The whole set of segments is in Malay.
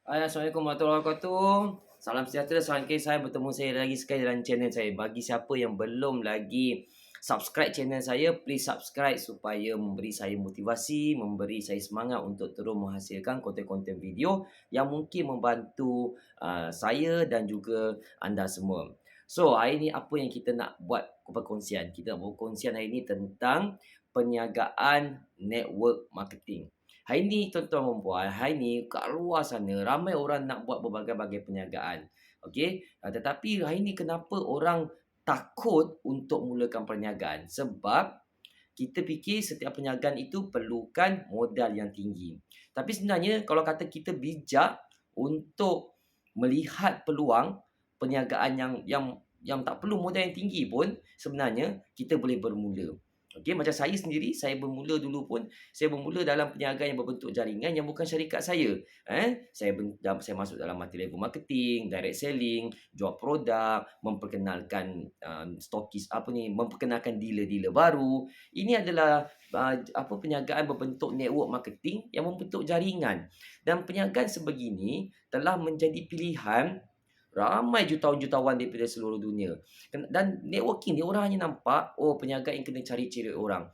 Assalamualaikum warahmatullahi wabarakatuh. Salam sejahtera, salam kisah. Bertemu saya lagi sekali dalam channel saya. Bagi siapa yang belum lagi subscribe channel saya, please subscribe supaya memberi saya motivasi, memberi saya semangat untuk terus menghasilkan konten-konten video yang mungkin membantu saya dan juga anda semua. So, hari ni apa yang kita nak buat perkongsian? Kita nak berkongsian hari ni tentang perniagaan network marketing. Hari ni tuan-tuan dan puan, hari ni kat luar sana ramai orang nak buat berbagai-bagai perniagaan. Okey, tetapi hari ni kenapa orang takut untuk mulakan perniagaan? Sebab kita fikir setiap perniagaan itu perlukan modal yang tinggi. Tapi sebenarnya kalau kata kita bijak untuk melihat peluang perniagaan yang tak perlu modal yang tinggi pun, sebenarnya kita boleh bermula. Okey, macam saya sendiri, saya bermula dulu pun, saya bermula dalam perniagaan yang berbentuk jaringan yang bukan syarikat saya. Saya masuk dalam multi-level marketing, direct selling, jual produk, memperkenalkan stokis memperkenalkan dealer-dealer baru. Ini adalah perniagaan berbentuk network marketing yang membentuk jaringan. Dan perniagaan sebegini telah menjadi pilihan ramai jutawan-jutawan daripada seluruh dunia. Dan networking ni orang hanya nampak, perniagaan yang kena cari orang.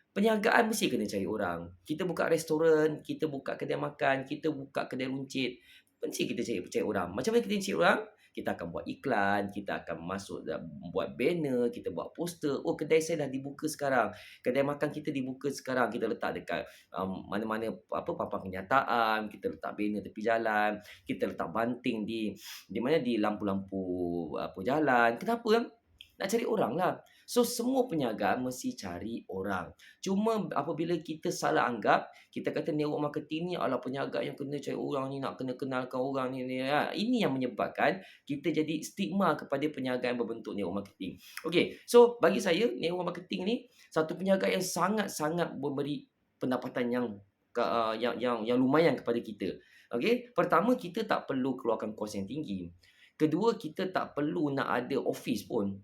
Perniagaan mesti kena cari orang. Kita buka restoran, kita buka kedai makan, kita buka kedai runcit, mesti kita cari orang. Macam mana kita cari orang? Kita akan buat iklan, kita akan buat banner, kita buat poster. Kedai saya dah dibuka sekarang. Kedai makan kita dibuka sekarang. Kita letak dekat mana-mana papan kenyataan, kita letak banner tepi jalan, kita letak banting di mana di lampu-lampu jalan. Kenapa? Nak cari orang lah. So, semua perniagaan mesti cari orang. Cuma apabila kita salah anggap, kita kata network marketing ni adalah perniagaan yang kena cari orang ni, nak kena kenalkan orang ni. Ini yang menyebabkan kita jadi stigma kepada perniagaan berbentuk network marketing. Okey, so bagi saya, network marketing ni satu perniagaan yang sangat-sangat memberi pendapatan yang lumayan kepada kita. Okey, pertama kita tak perlu keluarkan kos yang tinggi. Kedua, kita tak perlu nak ada office pun.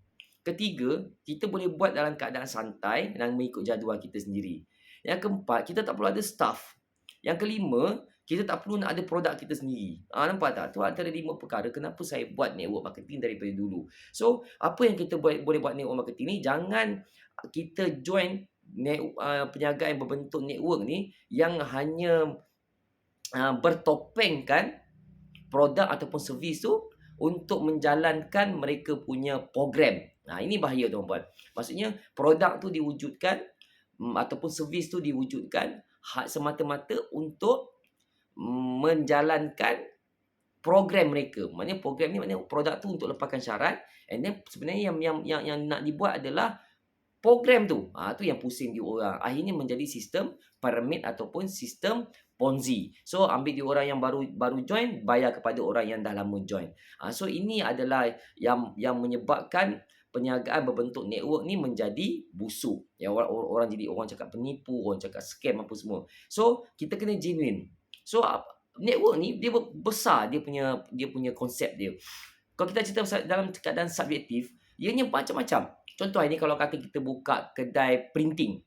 Ketiga, kita boleh buat dalam keadaan santai dan mengikut jadual kita sendiri. Yang keempat, kita tak perlu ada staff. Yang kelima, kita tak perlu nak ada produk kita sendiri. Nampak tak? Tu antara 5 perkara kenapa saya buat network marketing daripada dulu. So, apa yang kita boleh buat network marketing ni, jangan kita join perniagaan yang berbentuk network ni yang hanya bertopengkan produk ataupun servis tu untuk menjalankan mereka punya program. Ini bahaya tuan-puan. Maksudnya produk tu diwujudkan ataupun servis tu diwujudkan semata-mata untuk menjalankan program mereka. Maknanya program ni maknanya produk tu untuk lepaskan syarat, and then sebenarnya yang nak dibuat adalah program tu. Tu yang pusing dia orang. Akhirnya menjadi sistem pyramid ataupun sistem Ponzi. So ambil dia orang yang baru join, bayar kepada orang yang dah lama join. So ini adalah yang menyebabkan perniagaan berbentuk network ni menjadi busuk. Orang jadi orang cakap penipu, orang cakap scam apa semua. So kita kena genuine. So network ni dia besar dia punya konsep dia. Kalau kita cerita dalam keadaan subjektif, ianya macam-macam. Contoh ini kalau kata kita buka kedai printing,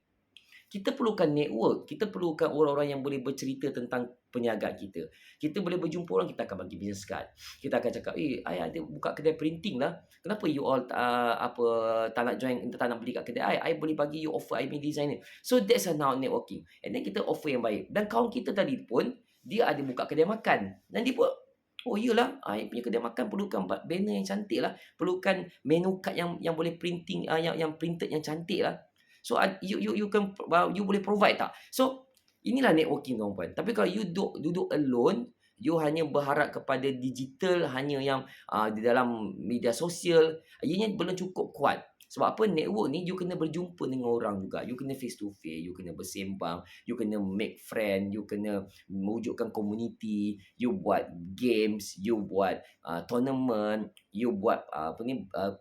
kita perlukan network, kita perlukan orang-orang yang boleh bercerita tentang perniagaan kita. Kita boleh berjumpa orang, kita akan bagi business card. Kita akan cakap, I ada buka kedai printing lah. Kenapa you all tak nak join, tak nak beli kat kedai I boleh bagi you offer, I punya designer. So that's now networking. And then kita offer yang baik. Dan kawan kita tadi pun, dia ada buka kedai makan. Dan dia pun, iyalah, I punya kedai makan perlukan banner yang cantik lah. Perlukan menu card yang boleh printing, yang printed yang cantik lah. So you boleh provide tak? So inilah networking tuan-puan. Tapi kalau you duduk alone, you hanya berharap kepada digital, hanya yang di dalam media sosial, ianya belum cukup kuat. Sebab apa? Network ni you kena berjumpa dengan orang juga. You kena face to face, you kena bersembang, you kena make friend, you kena mewujudkan community, you buat games, you buat tournament, you buat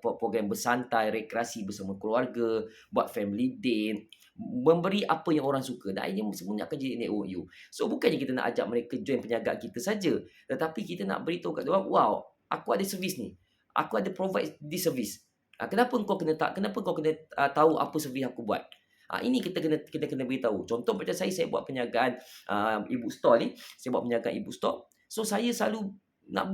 program bersantai, rekreasi bersama keluarga, buat family date, memberi apa yang orang suka. Dan ini semuanya akan jadi network you. So bukannya kita nak ajak mereka join perniagaan kita saja, tetapi kita nak beritahu kat orang, wow, aku ada servis ni, aku ada provide this service. Kenapa kau kena tahu apa servis aku buat? Ini kita kena beritahu. Contoh macam saya buat perniagaan ibu store ni. Saya buat perniagaan ibu store. So saya selalu nak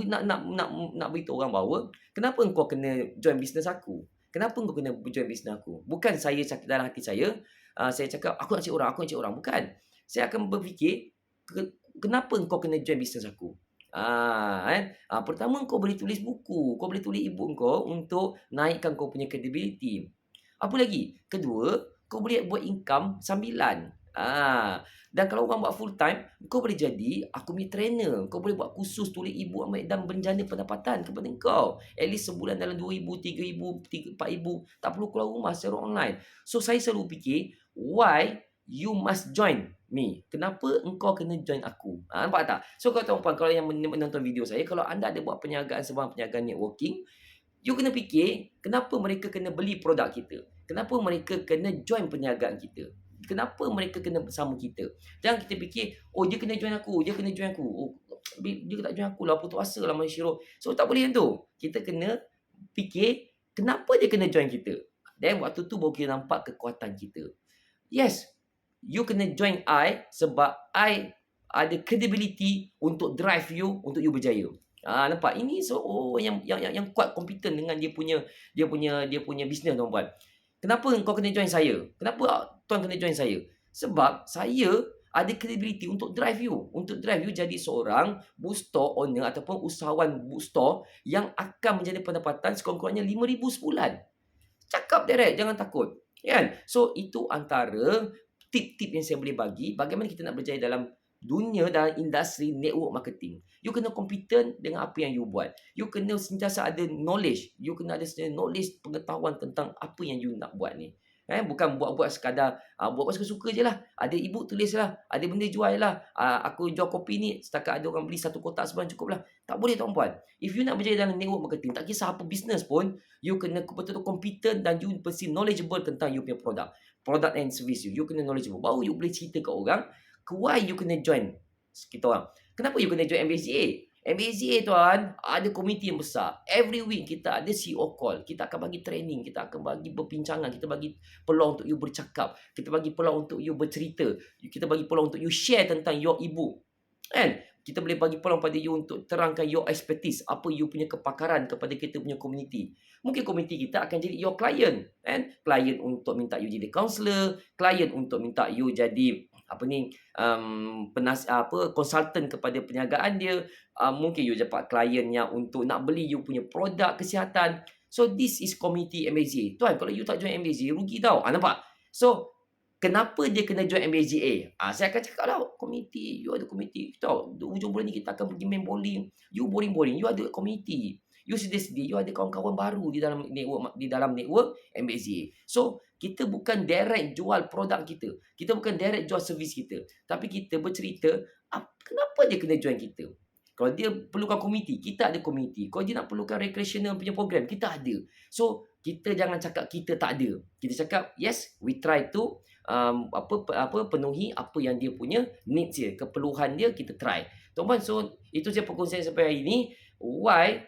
beritahu orang bahawa kenapa engkau kena join bisnes aku? Kenapa engkau kena join bisnes aku? Bukan saya cakap dalam hati saya cakap aku nak cari orang, aku nak cari orang. Bukan. Saya akan berfikir kenapa engkau kena join bisnes aku? Pertama kau boleh tulis buku, kau boleh tulis e-book kau untuk naikkan kau punya credibility. Apa lagi? Kedua, kau boleh buat income sambilan. Dan kalau orang buat full time, kau boleh jadi aku punya trainer. Kau boleh buat kursus tulis e-book dan berjana pendapatan kepada kau. At least sebulan dalam 2,000, 3,000, 4,000. Tak perlu keluar rumah secara online. So saya selalu fikir, why you must join me? Kenapa engkau kena join aku? Nampak tak? So tuan-tuan, kalau yang menonton video saya, kalau anda ada buat perniagaan sebarang perniagaan networking, you kena fikir, kenapa mereka kena beli produk kita? Kenapa mereka kena join perniagaan kita? Kenapa mereka kena bersama kita? Jangan kita fikir, oh dia kena join aku, dia kena join aku. Oh, dia tak join aku lah, putus asa lah Malaysia. So tak boleh macam tu. Kita kena fikir, kenapa dia kena join kita? Dan waktu tu baru kita nampak kekuatan kita. Yes, you kena join I sebab I ada credibility untuk drive you, untuk you berjaya. Nampak? Ini seorang yang kuat, kompeten dengan dia punya bisnes, tuan-puan. Kenapa kau kena join saya? Kenapa tuan kena join saya? Sebab saya ada credibility untuk drive you jadi seorang bookstore owner ataupun usahawan bookstore yang akan menjadi pendapatan sekurang-kurangnya 5,000 sebulan. Cakap direct, jangan takut. Kan? So itu antara tip-tip yang saya boleh bagi bagaimana kita nak berjaya dalam industri network marketing. You kena kompeten dengan apa yang you buat. You kena sentiasa ada knowledge. You kena ada knowledge, pengetahuan tentang apa yang you nak buat ni. Bukan buat-buat sekadar buat suka-suka je lah. Ada e-book tulis lah. Ada benda jual lah. Aku jual kopi ni, setakat ada orang beli 1 kotak sebulan cukup lah. Tak boleh, tuan-puan. If you nak berjaya dalam network marketing, tak kisah apa bisnes pun, you kena betul-betul kompeten dan you mesti knowledgeable tentang you punya product and service you. You kena knowledgeable. Baru you boleh cerita ke orang why you kena join kita orang. Kenapa you kena join MBAZA? MBAZA, tuan, ada komiti yang besar. Every week kita ada CEO call. Kita akan bagi training, kita akan bagi perbincangan, kita bagi peluang untuk you bercakap, kita bagi peluang untuk you bercerita, kita bagi peluang untuk you share tentang your e-book. Kita boleh bagi peluang pada you untuk terangkan your expertise, apa you punya kepakaran kepada kita punya community. Mungkin community kita akan jadi your client, Client untuk minta you jadi counselor, client untuk minta you jadi konsultan kepada perniagaan dia. Mungkin you dapat klien yang untuk nak beli you punya produk kesihatan. So this is community MBAZA. Tuan, kalau you tak join MBAZA, rugi tau. Nampak? So kenapa dia kena join MBAZA? Saya akan cakap lah, community, you ada community. Tahu, hujung bulan ni kita akan pergi main bowling. You boring-boring, you ada community. You sedih-sedih, you ada kawan-kawan baru di dalam network MBAZA. So kita bukan direct jual produk kita. Kita bukan direct jual servis kita. Tapi kita bercerita, kenapa dia kena join kita? Kalau dia perlukan community, kita ada community. Kalau dia nak perlukan recreational punya program, kita ada. So kita jangan cakap kita tak ada. Kita cakap, yes, we try to penuhi apa yang dia punya needs dia, keperluan dia, kita try. Tuan-tuan, so itu saya perkongsian sampai hari ini. Why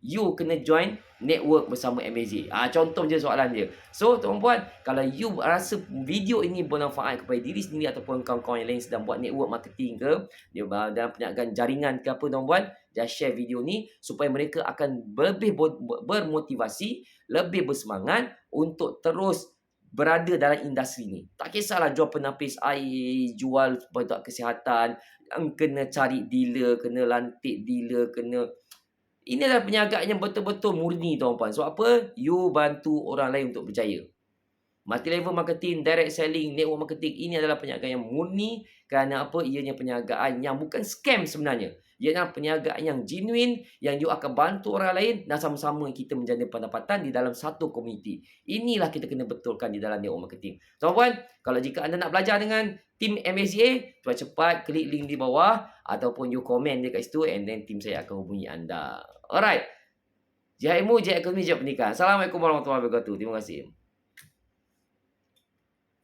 you kena join network bersama MBAZA. Contoh je soalan dia. So, tuan-puan, kalau you rasa video ini bermanfaat kepada diri sendiri ataupun kawan-kawan yang lain sedang buat network marketing ke, dia dalam perniagaan jaringan ke apa, tuan-puan, just share video ni supaya mereka akan lebih bermotivasi, lebih bersemangat untuk terus berada dalam industri ni. Tak kisahlah jual penapis air, jual produk kesihatan, kena cari dealer, kena lantik dealer, ini adalah perniagaan yang betul-betul murni, tuan-puan. So apa? You bantu orang lain untuk berjaya. Multi-level marketing, direct selling, network marketing, ini adalah perniagaan yang murni. Kerana apa? Ianya perniagaan yang bukan scam sebenarnya. Ianya perniagaan yang genuine, yang you akan bantu orang lain dan sama-sama kita menjadi pendapatan di dalam satu komuniti. Inilah kita kena betulkan di dalam network marketing. Tuan-puan, kalau jika anda nak belajar dengan tim MBAZA, tuan cepat klik link di bawah ataupun you komen dekat situ and then tim saya akan hubungi anda. Alright. Jihad ilmu, jihad ekonomi, jihad pernikahan. Assalamualaikum warahmatullahi wabarakatuh. Terima kasih.